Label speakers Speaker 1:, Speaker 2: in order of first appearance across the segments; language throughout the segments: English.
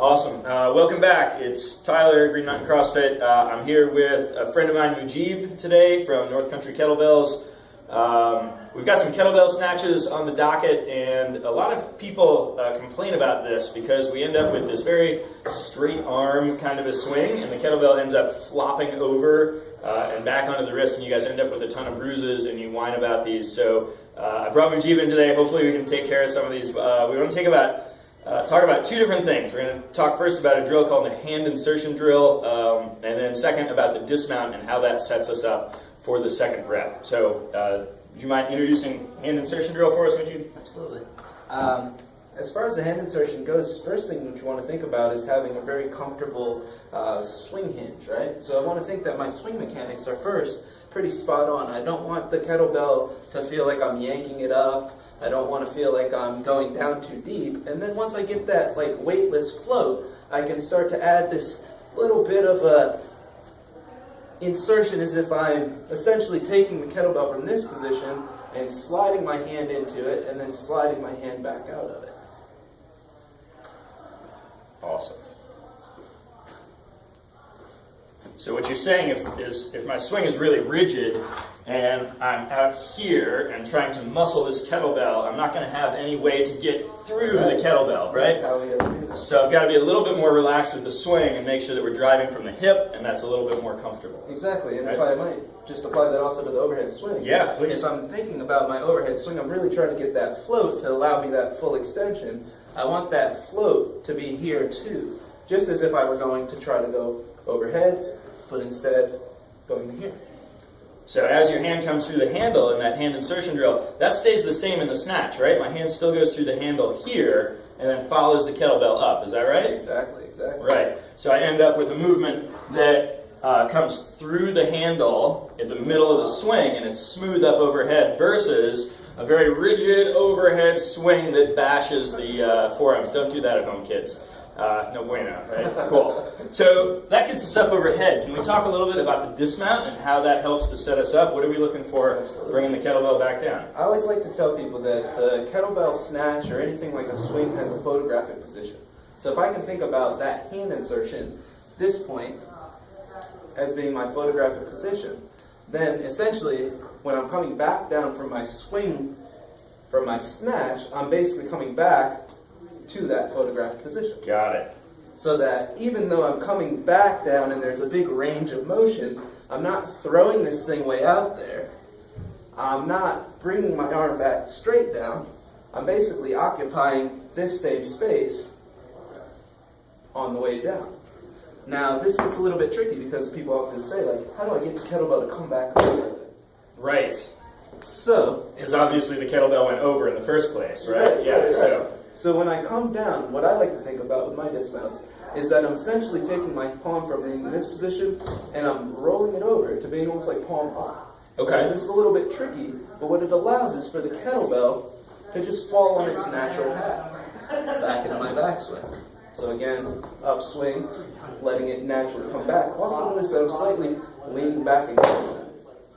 Speaker 1: Awesome. Welcome back. It's Tyler, Green Mountain CrossFit. I'm here with a friend of mine, Mujib, today from North Country Kettlebells. We've got some kettlebell snatches on the docket, and a lot of people complain about this because we end up with this very straight arm kind of a swing, and the kettlebell ends up flopping over and back onto the wrist, and you guys end up with a ton of bruises, and you whine about these. So I brought Mujib in today. Hopefully we can take care of some of these. We want to talk about two different things. We're going to talk first about a drill called the hand insertion drill, and then second about the dismount and how that sets us up for the second rep. So would you mind introducing hand insertion drill for us, Mujib?
Speaker 2: Absolutely. As far as the hand insertion goes, first thing that you want to think about is having a very comfortable swing hinge, right? So I want to think that my swing mechanics are first pretty spot on. I don't want the kettlebell to feel like I'm yanking it up. I don't want to feel like I'm going down too deep. And then once I get that like weightless float, I can start to add this little bit of a insertion as if I'm essentially taking the kettlebell from this position and sliding my hand into it and then sliding my hand back out of it.
Speaker 1: Awesome. So what you're saying is if my swing is really rigid and I'm out here and trying to muscle this kettlebell, I'm not going to have any way to get through the kettlebell, right? So I've got to be a little bit more relaxed with the swing and make sure that we're driving from the hip, and that's a little bit more comfortable.
Speaker 2: Exactly, and
Speaker 1: right?
Speaker 2: if I might just apply that also to the overhead swing.
Speaker 1: Yeah, please.
Speaker 2: If I'm thinking about my overhead swing, I'm really trying to get that float to allow me that full extension. I want that float to be here too, just as if I were going to try to go overhead, but instead going to here.
Speaker 1: So as your hand comes through the handle in that hand insertion drill, that stays the same in the snatch, right? My hand still goes through the handle here and then follows the kettlebell up. Is that right?
Speaker 2: Exactly.
Speaker 1: Right. So I end up with a movement that comes through the handle in the middle of the swing, and it's smooth up overhead versus a very rigid overhead swing that bashes the forearms. Don't do that at home, kids. No bueno, right? Cool. So that gets us up overhead. Can we talk a little bit about the dismount and how that helps to set us up? What are we looking for bringing the kettlebell back down?
Speaker 2: I always like to tell people that the kettlebell snatch or anything like a swing has a photographic position. So if I can think about that hand insertion, this point, as being my photographic position, then essentially when I'm coming back down from my swing, from my snatch, I'm basically coming back to that photographed position.
Speaker 1: Got it.
Speaker 2: So that even though I'm coming back down and there's a big range of motion, I'm not throwing this thing way out there. I'm not bringing my arm back straight down. I'm basically occupying this same space on the way down. Now, this gets a little bit tricky because people often say, like, how do I get the kettlebell to come back over?
Speaker 1: Right.
Speaker 2: So,
Speaker 1: because obviously the kettlebell went over in the first place, right?
Speaker 2: Right,
Speaker 1: yeah.
Speaker 2: Right. So when I come down, what I like to think about with my dismounts is that I'm essentially taking my palm from being in this position and I'm rolling it over to being almost like palm up.
Speaker 1: Okay.
Speaker 2: And this is a little bit tricky, but what it allows is for the kettlebell to just fall on its natural path back into my backswing. So again, upswing, letting it naturally come back. Also notice that I'm slightly leaning back against it.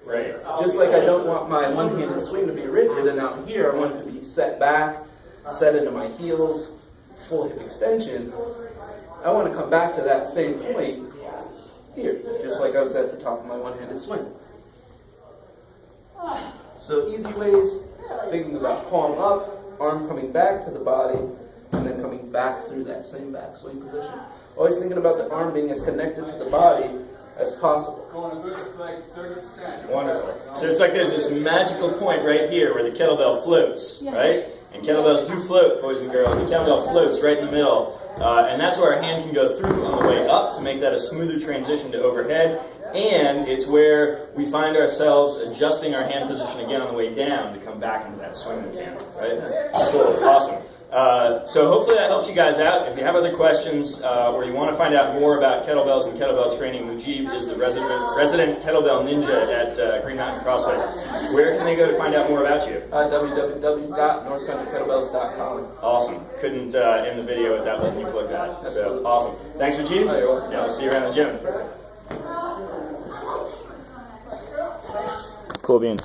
Speaker 1: Right.
Speaker 2: Just like I don't want my one-handed swing to be rigid, and out here I want it to be set back, set into my heels, full hip extension. I want to come back to that same point here, just like I was at the top of my one-handed swing. So easy ways, thinking about palm up, arm coming back to the body, and then coming back through that same backswing position. Always thinking about the arm being as connected to the body as possible.
Speaker 1: Wonderful. So it's like there's this magical point right here where the kettlebell floats, right? And kettlebells do float, boys and girls. The kettlebell floats right in the middle. And that's where our hand can go through on the way up to make that a smoother transition to overhead. And it's where we find ourselves adjusting our hand position again on the way down to come back into that swing mechanic, right? Cool. Awesome. So hopefully that helps you guys out. If you have other questions or you want to find out more about kettlebells and kettlebell training, Mujib is the resident kettlebell ninja at Green Mountain CrossFit. Where can they go to find out more about you?
Speaker 2: www.northcountrykettlebells.com.
Speaker 1: Awesome. Couldn't end the video without letting you plug that.
Speaker 2: Absolutely.
Speaker 1: So awesome. Thanks, Mujib. Yeah, I'll see you around the gym. Cool beans.